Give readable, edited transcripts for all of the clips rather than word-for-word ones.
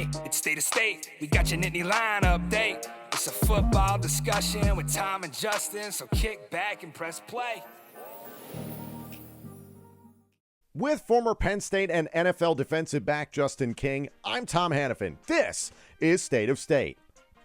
Hey, it's State of State. We got your Nittany Line update. It's a football discussion with Tom and Justin, so kick back and press play. With former Penn State and NFL defensive back Justin King, I'm Tom Hannafin. This is State of State.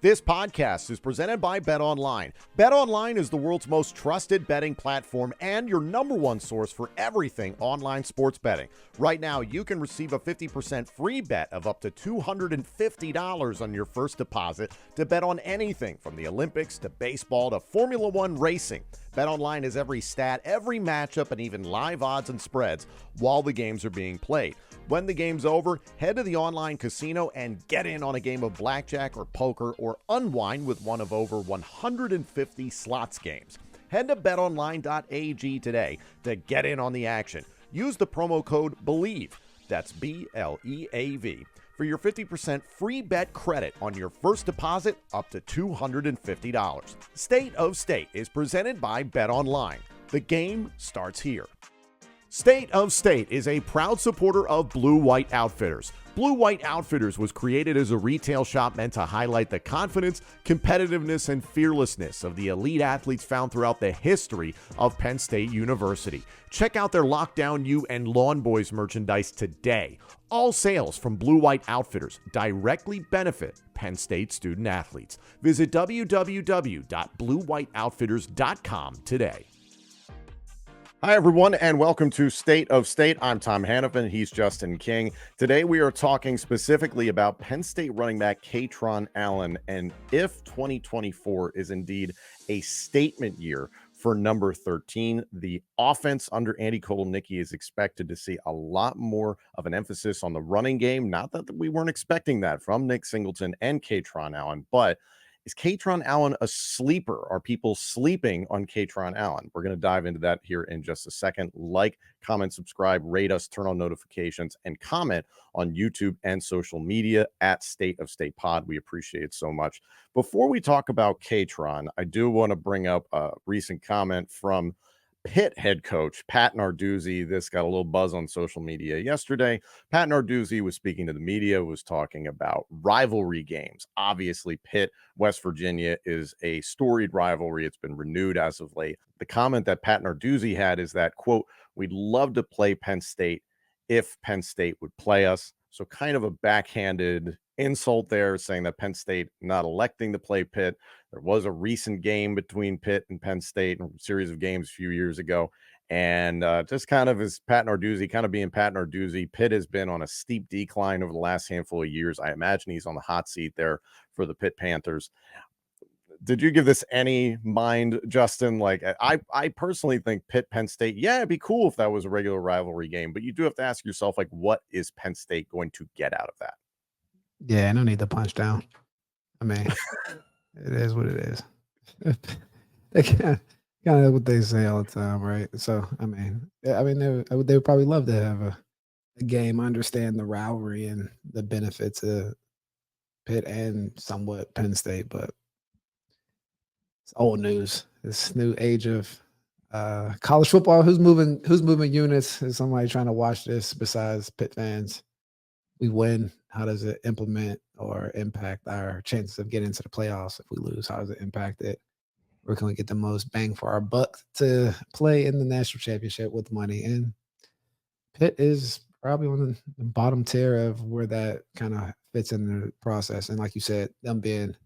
This podcast is presented by BetOnline. BetOnline is the world's most trusted betting platform and your number one source for everything online sports betting. Right now, you can receive a 50% free bet of up to $250 on your first deposit to bet on anything from the Olympics to baseball to Formula One racing. BetOnline is every stat, every matchup, and even live odds and spreads while the games are being played. When the game's over, head to the online casino and get in on a game of blackjack or poker or unwind with one of over 150 slots games. Head to betonline.ag today to get in on the action. Use the promo code BELIEVE, that's BLEAV, for your 50% free bet credit on your first deposit up to $250. State of State is presented by BetOnline. The game starts here. State of State is a proud supporter of Blue White Outfitters. Blue White Outfitters was created as a retail shop meant to highlight the confidence, competitiveness, and fearlessness of the elite athletes found throughout the history of Penn State University. Check out their Lockdown U and Lawn Boys merchandise today. All sales from Blue White Outfitters directly benefit Penn State student athletes. Visit www.bluewhiteoutfitters.com today. Hi, everyone, and welcome to State of State. I'm Tom Hannafin. He's Justin King. Today, we are talking specifically about Penn State running back Kaytron Allen and if 2024 is indeed a statement year for number 13. The offense under Andy Kotelnicki is expected to see a lot more of an emphasis on the running game. Not that we weren't expecting that from Nick Singleton and Kaytron Allen, but is Kaytron Allen a sleeper? Are people sleeping on Kaytron Allen? We're going to dive into that here in just a second. Like, comment, subscribe, rate us, turn on notifications, and comment on YouTube and social media at State of State Pod. We appreciate it so much. Before we talk about Kaytron, I do want to bring up a recent comment from Pitt head coach Pat Narduzzi. This got a little buzz on social media yesterday. Pat Narduzzi was speaking to the media, was talking about rivalry games. Obviously, Pitt, West Virginia is a storied rivalry. It's been renewed as of late. The comment that Pat Narduzzi had is that, quote, "We'd love to play Penn State if Penn State would play us." So kind of a backhanded insult there, saying that Penn State not electing to play Pitt. There was a recent game between Pitt and Penn State, a series of games a few years ago. And just kind of as Pat Narduzzi, kind of being Pat Narduzzi, Pitt has been on a steep decline over the last handful of years. I imagine he's on the hot seat there for the Pitt Panthers. Did you give this any mind, Justin? Like, I personally think Pitt, Penn State, yeah, it'd be cool if that was a regular rivalry game, but you do have to ask yourself, like, what is Penn State going to get out of that? Yeah, no need to punch down. I mean, it is what it is. They kind of what they say all the time, right? So, I mean, they would probably love to have a game, understand the rivalry and the benefits of Pitt and somewhat Penn State, but it's old news. This new age of college football. Who's moving units? Is somebody trying to watch this besides Pitt fans? We win. How does it implement or impact our chances of getting into the playoffs? If we lose, how does it impact it? Where can we get the most bang for our buck to play in the national championship with money? And Pitt is probably on the bottom tier of where that kind of fits in the process. And like you said, them being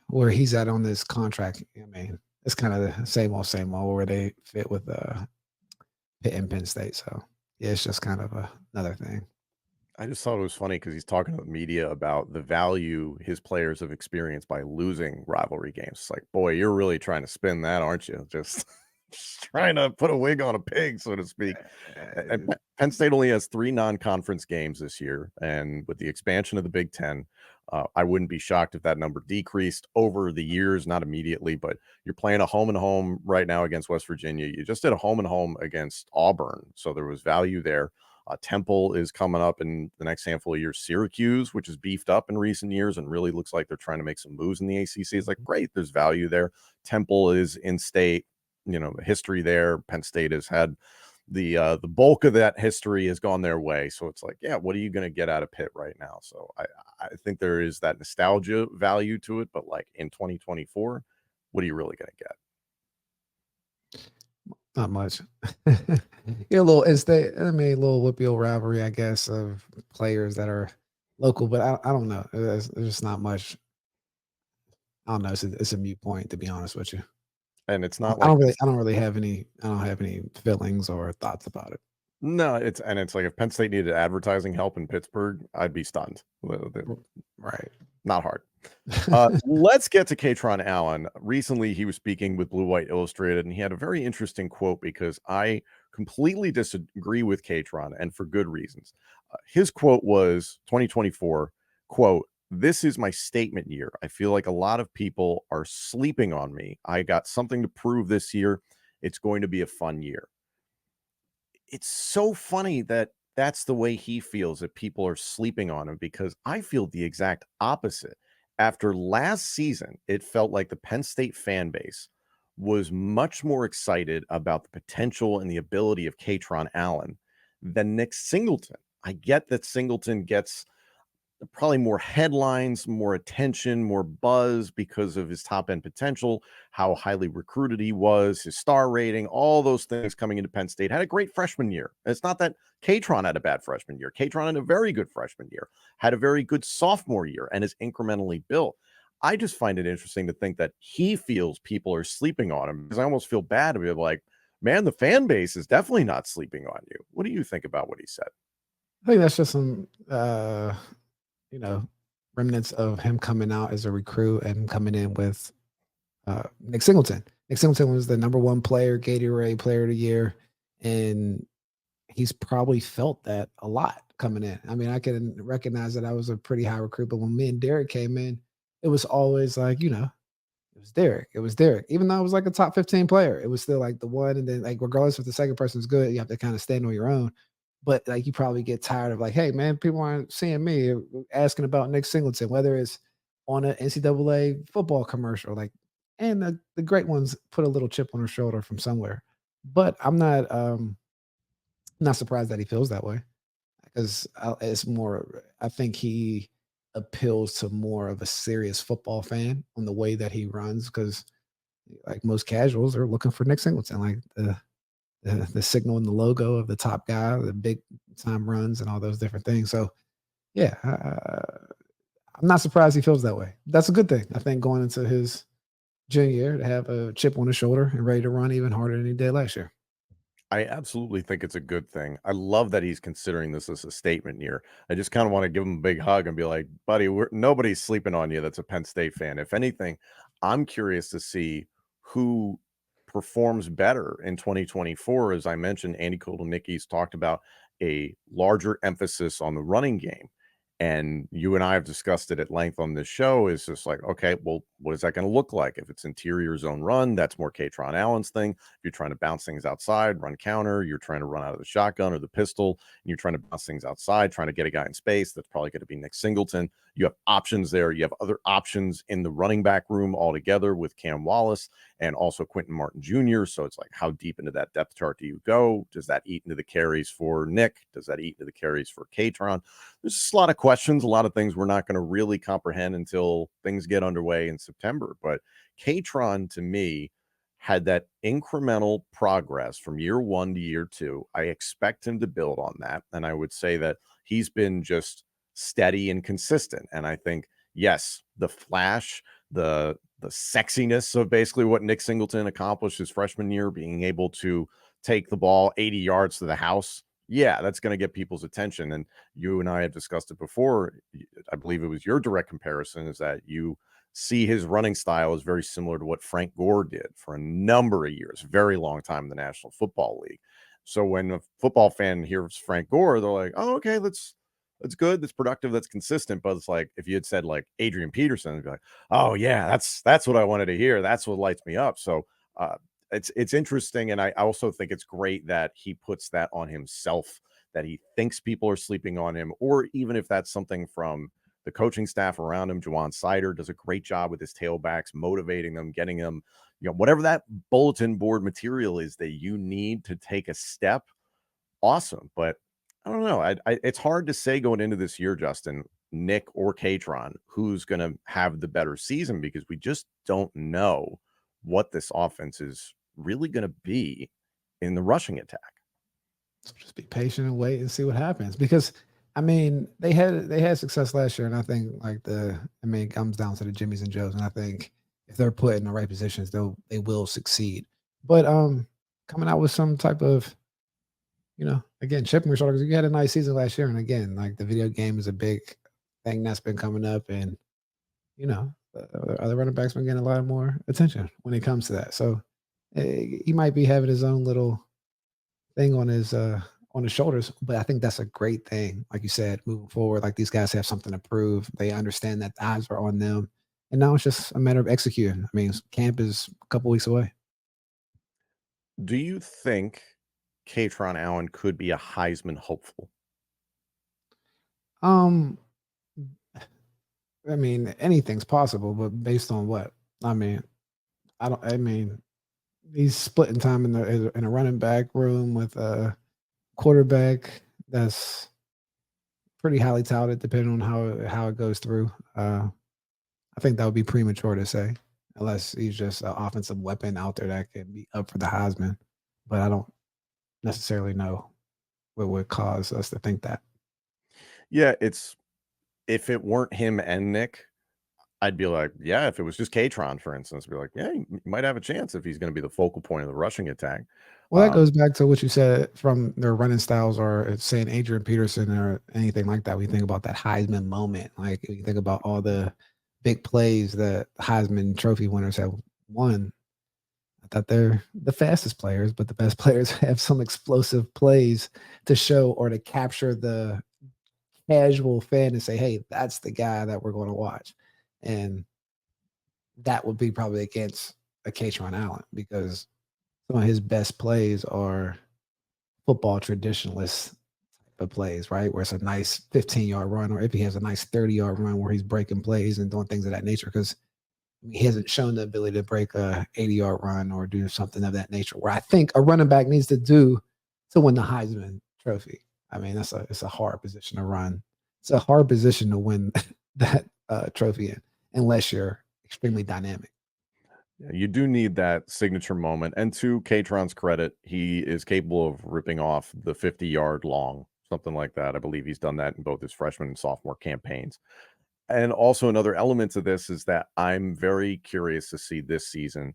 where he's at on this contract, I mean, it's kind of the same old where they fit with Pitt and Penn State. So, yeah, it's just kind of another thing. I just thought it was funny because he's talking to the media about the value his players have experienced by losing rivalry games. It's like, boy, you're really trying to spin that, aren't you? Just trying to put a wig on a pig, so to speak. And Penn State only has 3 non-conference games this year, and with the expansion of the Big Ten, I wouldn't be shocked if that number decreased over the years, not immediately, but you're playing a home and home right now against West Virginia. You just did a home and home against Auburn, so there was value there. Temple is coming up in the next handful of years. Syracuse, which is beefed up in recent years and really looks like they're trying to make some moves in the ACC. It's like, great, there's value there. Temple is in state, history there. Penn State has had the bulk of that history has gone their way. So it's like, yeah, what are you going to get out of Pitt right now? So I think there is that nostalgia value to it, but like in 2024, what are you really going to get? Not much. Yeah, a little instant. I mean, a little whippy rivalry, I guess, of players that are local, but I don't know. There's just not much. I don't know. It's a mute point, to be honest with you. And it's I not I like don't really I don't really have any I don't have any feelings or thoughts about it. no, it's like if Penn State needed advertising help in Pittsburgh, I'd be stunned. Right. Not hard. Let's get to Kaytron Allen. Recently, he was speaking with Blue White Illustrated, and he had a very interesting quote because I completely disagree with Kaytron, and for good reasons. His quote was 2024, quote, "This is my statement year. I feel like a lot of people are sleeping on me. I got something to prove this year. It's going to be a fun year." It's so funny that that's the way he feels, that people are sleeping on him, because I feel the exact opposite. After last season, it felt like the Penn State fan base was much more excited about the potential and the ability of Kaytron Allen than Nick Singleton. I get that Singleton gets probably more headlines, more attention, more buzz because of his top end potential, how highly recruited he was, his star rating, all those things coming into Penn State. Had a great freshman year. It's not that Kaytron had a bad freshman year. Kaytron had a very good freshman year, had a very good sophomore year, and is incrementally built. I just find it interesting to think that he feels people are sleeping on him, because I almost feel bad to be like, man, the fan base is definitely not sleeping on you. What do you think about what he said? I think that's just some you know, remnants of him coming out as a recruit and coming in with Nick Singleton. Nick Singleton was the number one player, Gatorade Player of the Year, and he's probably felt that a lot coming in. I mean, I can recognize that I was a pretty high recruit, but when me and Derek came in, it was always like, it was Derek. It was Derek. Even though I was like a top 15 player, it was still like the one. And then, like, regardless if the second person is good, you have to kind of stand on your own. But like, you probably get tired of like, hey, man, people aren't seeing me asking about Nick Singleton, whether it's on an NCAA football commercial, like, and the great ones put a little chip on her shoulder from somewhere. But I'm not surprised that he feels that way, because it's more. I think he appeals to more of a serious football fan on the way that he runs, because like most casuals are looking for Nick Singleton, like the signal and the logo of the top guy, the big time runs and all those different things. So yeah, I'm not surprised he feels that way. That's a good thing. I think going into his junior year to have a chip on his shoulder and ready to run even harder than he did last year. I absolutely think it's a good thing. I love that he's considering this as a statement year. I just kind of want to give him a big hug and be like, buddy, nobody's sleeping on you that's a Penn State fan. If anything, I'm curious to see who performs better in 2024. As I mentioned, Andy Kotelnicki's talked about a larger emphasis on the running game. And you and I have discussed it at length on this show. Is just like, okay, well, what is that going to look like? If it's interior zone run, that's more Kaytron Allen's thing. If you're trying to bounce things outside, run counter, you're trying to run out of the shotgun or the pistol, and you're trying to bounce things outside, trying to get a guy in space, that's probably going to be Nick Singleton. You have options there. You have other options in the running back room altogether with Cam Wallace and also Quentin Martin Jr. So it's like, how deep into that depth chart do you go? Does that eat into the carries for Nick? Does that eat into the carries for Kaytron? There's just a lot of questions, a lot of things we're not going to really comprehend until things get underway in September. But Kaytron, to me, had that incremental progress from year one to year two. I expect him to build on that. And I would say that he's been just steady and consistent. And I think, yes, the flash, the sexiness of basically what Nick Singleton accomplished his freshman year, being able to take the ball 80 yards to the house, yeah, that's going to get people's attention. And you and I have discussed it before. I believe it was your direct comparison, is that you see his running style is very similar to what Frank Gore did for a number of years, very long time in the National Football League. So when a football fan hears Frank Gore, they're like, oh, okay, that's good, that's productive, that's consistent. But it's like, if you had said like Adrian Peterson, they'd be like, oh yeah, that's what I wanted to hear. That's what lights me up. So it's interesting. And I also think it's great that he puts that on himself, that he thinks people are sleeping on him, or even if that's something from the coaching staff around him. Juwan Sider does a great job with his tailbacks, motivating them, getting them, whatever that bulletin board material is that you need to take a step, awesome. But I don't know. It's hard to say going into this year, Justin, Nick or Kaytron, who's going to have the better season, because we just don't know what this offense is really going to be in the rushing attack. So just be patient and wait and see what happens. Because I mean, they had success last year, and I think it comes down to the Jimmies and Joes, and I think if they're put in the right positions, they will succeed. But coming out with some type of, again, chipping your shoulder, because you had a nice season last year, and again, like the video game is a big thing that's been coming up, and other running backs been getting a lot more attention when it comes to that. So he might be having his own little thing on his shoulders, but I think that's a great thing. Like you said, moving forward, like these guys have something to prove. They understand that the eyes are on them, and now it's just a matter of executing. I mean, camp is a couple weeks away. Do you think Kaytron Allen could be a Heisman hopeful? Um, I mean, anything's possible, but based on what? I mean, I don't. I mean, he's splitting time in a running back room with a quarterback that's pretty highly touted, depending on how it goes through. I think that would be premature to say, unless he's just an offensive weapon out there that could be up for the Heisman. But I don't necessarily know what would cause us to think that. Yeah, if it weren't him and Nick, I'd be like, yeah, if it was just Kaytron, for instance, be like, yeah, he might have a chance if he's going to be the focal point of the rushing attack. Well, that goes back to what you said from their running styles, or saying Adrian Peterson or anything like that. We think about that Heisman moment. Like, you think about all the big plays that Heisman Trophy winners have won. I thought they're the fastest players, but the best players have some explosive plays to show or to capture the casual fan and say, hey, that's the guy that we're going to watch. And that would be probably against a Kaytron Allen, because some of his best plays are football traditionalist type of plays, right? Where it's a nice 15-yard run, or if he has a nice 30-yard run where he's breaking plays and doing things of that nature. Because he hasn't shown the ability to break a 80-yard run or do something of that nature, where I think a running back needs to do to win the Heisman Trophy. I mean, it's a hard position to run. It's a hard position to win that trophy in, unless you're extremely dynamic. Yeah, you do need that signature moment. And to Kaytron's credit, he is capable of ripping off the 50-yard long, something like that. I believe he's done that in both his freshman and sophomore campaigns. And also another element to this is that I'm very curious to see this season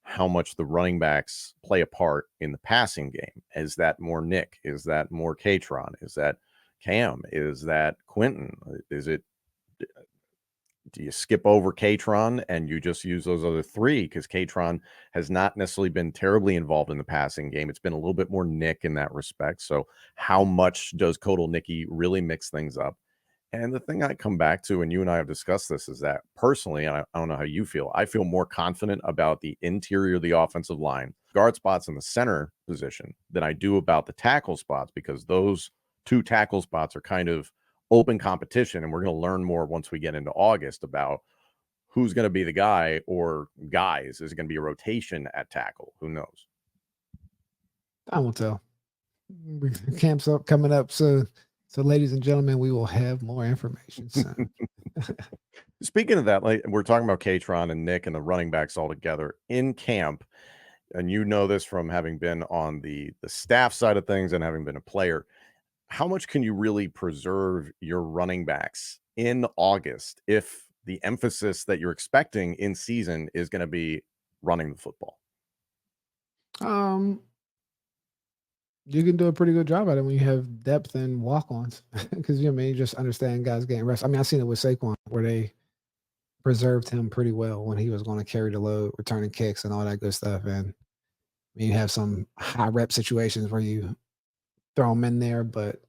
how much the running backs play a part in the passing game. Is that more Nick? Is that more Kaytron? Is that Cam? Is that Quentin? Is it, do you skip over Kaytron and you just use those other three? Because Kaytron has not necessarily been terribly involved in the passing game. It's been a little bit more Nick in that respect. So how much does Kodal Nicky really mix things up? And the thing I come back to, and you and I have discussed this, is that personally, and I don't know how you feel, I feel more confident about the interior of the offensive line, guard spots in the center position, than I do about the tackle spots, because those two tackle spots are kind of open competition. And we're going to learn more once we get into August about who's going to be the guy or guys. Is it going to be a rotation at tackle? Who knows? Time will tell. Camp's up coming up soon. So, ladies and gentlemen, we will have more information soon. Speaking of that, like, we're talking about Kaytron and Nick and the running backs all together in camp, and you know this from having been on the staff side of things and having been a player. How much can you really preserve your running backs in August if the emphasis that you're expecting in season is going to be running the football? You can do a pretty good job at it when you have depth and walk-ons, because you just understand guys getting rest. I mean, I've seen it with Saquon, where they preserved him pretty well when he was going to carry the load, returning kicks and all that good stuff. And you have some high rep situations where you throw them in there, but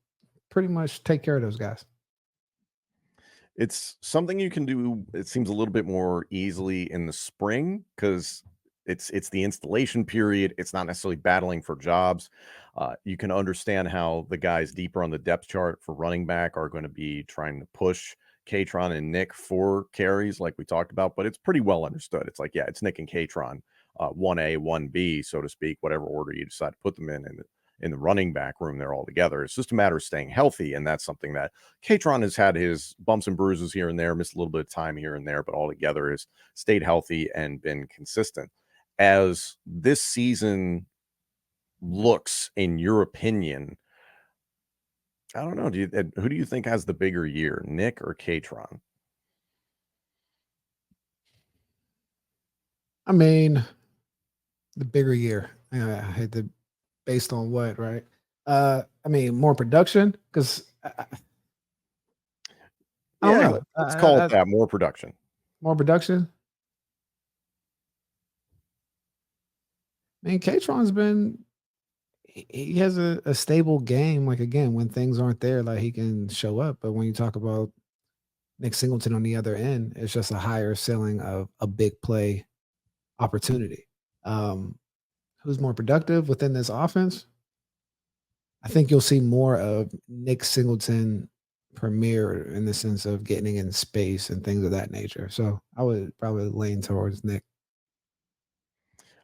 pretty much take care of those guys. It's something you can do, it seems, a little bit more easily in the spring, because it's the installation period. It's not necessarily battling for jobs. You can understand how the guys deeper on the depth chart for running back are going to be trying to push Kaytron and Nick for carries, like we talked about, but it's pretty well understood. It's like, yeah, it's Nick and Kaytron 1A, 1B, so to speak, whatever order you decide to put them in the running back room there all together. It's just a matter of staying healthy, and that's something that Kaytron has had his bumps and bruises here and there, missed a little bit of time here and there, but all together has stayed healthy and been consistent. As this season looks, in your opinion, I don't know, who do you think has the bigger year, Nick or Kaytron? I mean, the bigger year. I hate to, based on what, right? I mean, more production because I don't Yeah, know. let's call it that, more production. More production. I mean, Kaytron's been he has a stable game. Like again, when things aren't there, like he can show up. But when you talk about Nick Singleton on the other end, it's just a higher ceiling of a big play opportunity. Um, who's more productive within this offense? I think you'll see more of Nick Singleton premiere in the sense of getting in space and things of that nature. So I would probably lean towards Nick.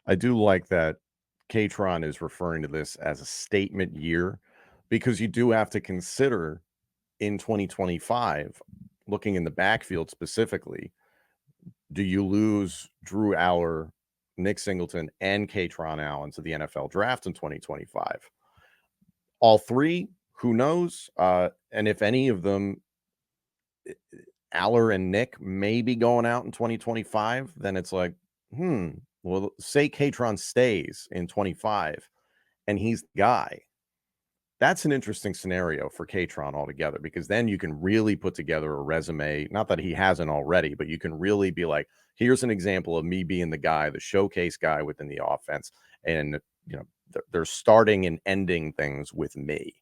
I do like that Kaytron is referring to this as a statement year, because you do have to consider in 2025, looking in the backfield specifically, do you lose Drew Aller, Nick Singleton, and Kaytron Allen to the NFL draft in 2025? All three, who knows? And if any of them, Aller and Nick, may be going out in 2025, then it's like, well, say Kaytron stays in 25 and he's the guy. That's an interesting scenario for Kaytron altogether, because then you can really put together a resume. Not that he hasn't already, but you can really be like, here's an example of me being the guy, the showcase guy within the offense. And, they're starting and ending things with me.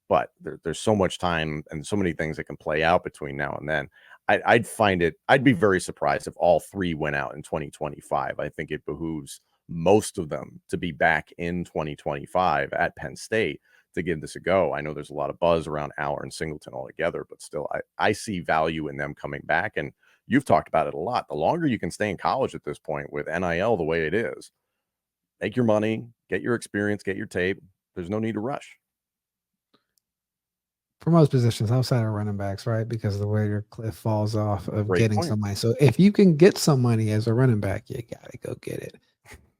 But there's so much time and so many things that can play out between now and then. I'd be very surprised if all three went out in 2025. I think it behooves most of them to be back in 2025 at Penn State to give this a go. I know there's a lot of buzz around Aller and Singleton all together, but still, I see value in them coming back. And you've talked about it a lot. The longer you can stay in college at this point with NIL the way it is, make your money, get your experience, get your tape. There's no need to rush. For most positions outside of running backs, right? Because of the way your cliff falls off of Great getting point. some money. So if you can get some money as a running back, you gotta go get it.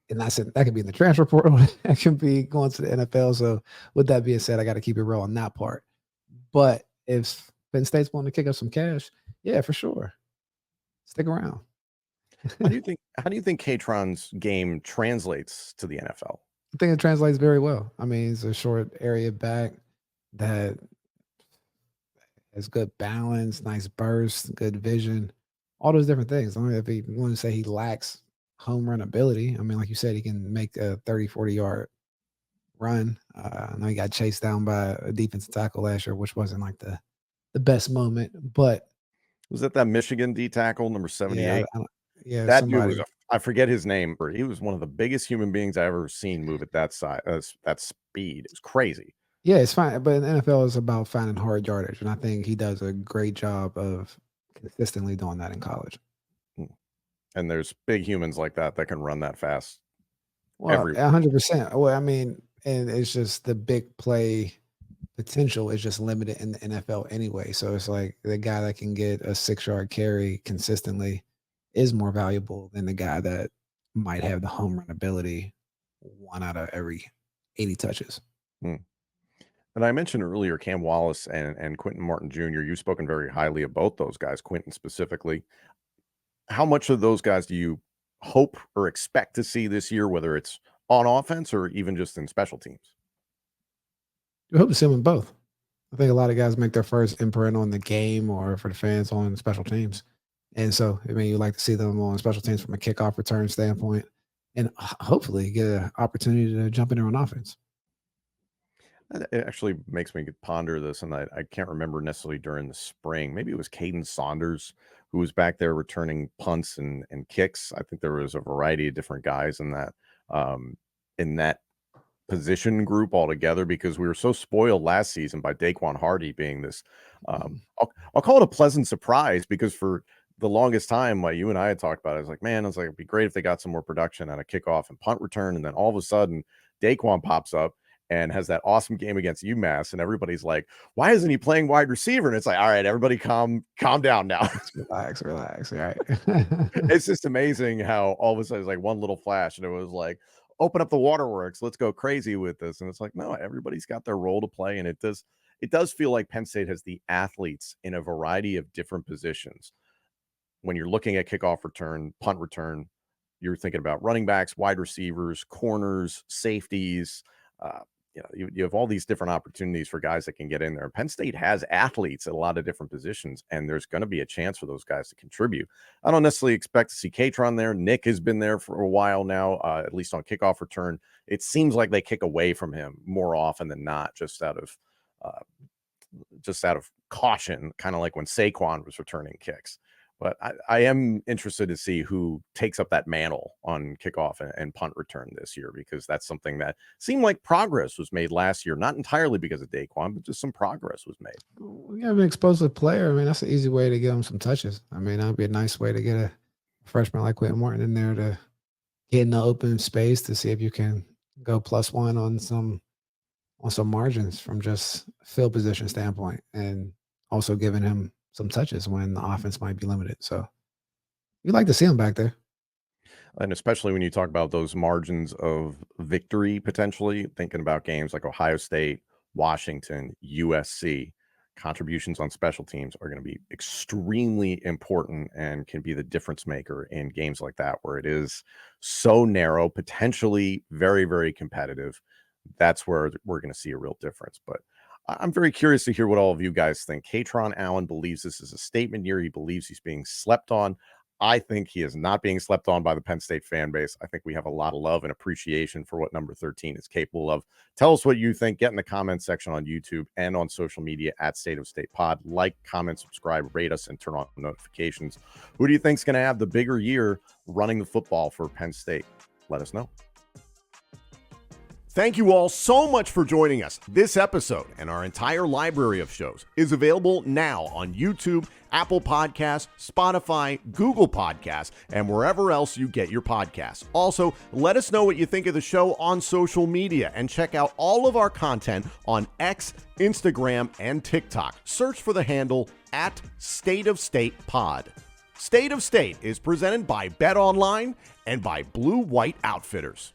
And that could be in the transfer portal. That can be going to the NFL. So with that being said, I got to keep it real on that part. But if Penn State's wanting to kick up some cash, yeah, for sure. Stick around. How do you think Kaytron's game translates to the NFL? I think it translates very well. I mean, he's a short area back that has good balance, nice burst, good vision, all those different things. I mean, if you want to say he lacks home run ability, I mean, like you said, he can make a 30, 40-yard run. I know he got chased down by a defensive tackle last year, which wasn't like the best moment, but Was that Michigan D tackle number 78? Yeah, That dude somebody. was I forget his name, but he was one of the biggest human beings I've ever seen move at that size, that speed. It's crazy. Yeah, it's fine, but the NFL is about finding hard yardage, and I think he does a great job of consistently doing that in college. And there's big humans like that can run that fast. Well, 100%. Well, I mean, and it's just the big play potential is just limited in the NFL anyway. So it's like the guy that can get a 6-yard carry consistently is more valuable than the guy that might have the home run ability 1 out of every 80 touches. And I mentioned earlier Cam Wallace and Quentin Martin Jr. You've spoken very highly of both those guys, Quentin specifically. How much of those guys do you hope or expect to see this year, whether it's on offense or even just in special teams? I hope to see them in both. I think a lot of guys make their first imprint on the game or for the fans on special teams. And so, I mean, you like to see them on special teams from a kickoff return standpoint and hopefully get an opportunity to jump in there on offense. It actually makes me ponder this, and I can't remember necessarily during the spring. Maybe it was Caden Saunders who was back there returning punts and kicks. I think there was a variety of different guys in that position group altogether, because we were so spoiled last season by Daquan Hardy being this. I'll call it a pleasant surprise, because for the longest time, like you and I had talked about it, I was like, man, it'd be great if they got some more production on a kickoff and punt return. And then all of a sudden, Daquan pops up and has that awesome game against UMass. And everybody's like, why isn't he playing wide receiver? And it's like, all right, everybody calm down now. Relax. All right. It's just amazing how all of a sudden it's like one little flash and it was like, open up the waterworks. Let's go crazy with this. And it's like, no, everybody's got their role to play. And it does feel like Penn State has the athletes in a variety of different positions. When you're looking at kickoff return, punt return, you're thinking about running backs, wide receivers, corners, safeties. You have all these different opportunities for guys that can get in there. Penn State has athletes at a lot of different positions, and there's going to be a chance for those guys to contribute. I don't necessarily expect to see Kaytron there. Nick has been there for a while now, at least on kickoff return. It seems like they kick away from him more often than not, just out of caution, kind of like when Saquon was returning kicks. But I am interested to see who takes up that mantle on kickoff and punt return this year, because that's something that seemed like progress was made last year, not entirely because of Daquan, but just some progress was made. We have an explosive player. I mean, that's an easy way to give him some touches. I mean, that'd be a nice way to get a freshman like Quentin Morton in there to get in the open space to see if you can go +1 on some margins from just field position standpoint, and also giving him some touches when the offense might be limited. So you'd like to see him back there. And especially when you talk about those margins of victory, potentially thinking about games like Ohio State, Washington, USC, contributions on special teams are going to be extremely important and can be the difference maker in games like that, where it is so narrow, potentially very, very competitive. That's where we're going to see a real difference. But I'm very curious to hear what all of you guys think. Kaytron Allen believes this is a statement year. He believes he's being slept on. I think he is not being slept on by the Penn State fan base. I think we have a lot of love and appreciation for what number 13 is capable of. Tell us what you think. Get in the comments section on YouTube and on social media at State of State Pod. Like, comment, subscribe, rate us, and turn on notifications. Who do you think is going to have the bigger year running the football for Penn State? Let us know. Thank you all so much for joining us. This episode and our entire library of shows is available now on YouTube, Apple Podcasts, Spotify, Google Podcasts, and wherever else you get your podcasts. Also, let us know what you think of the show on social media, and check out all of our content on X, Instagram, and TikTok. Search for the handle at State of State Pod. State of State is presented by Bet Online and by Blue White Outfitters.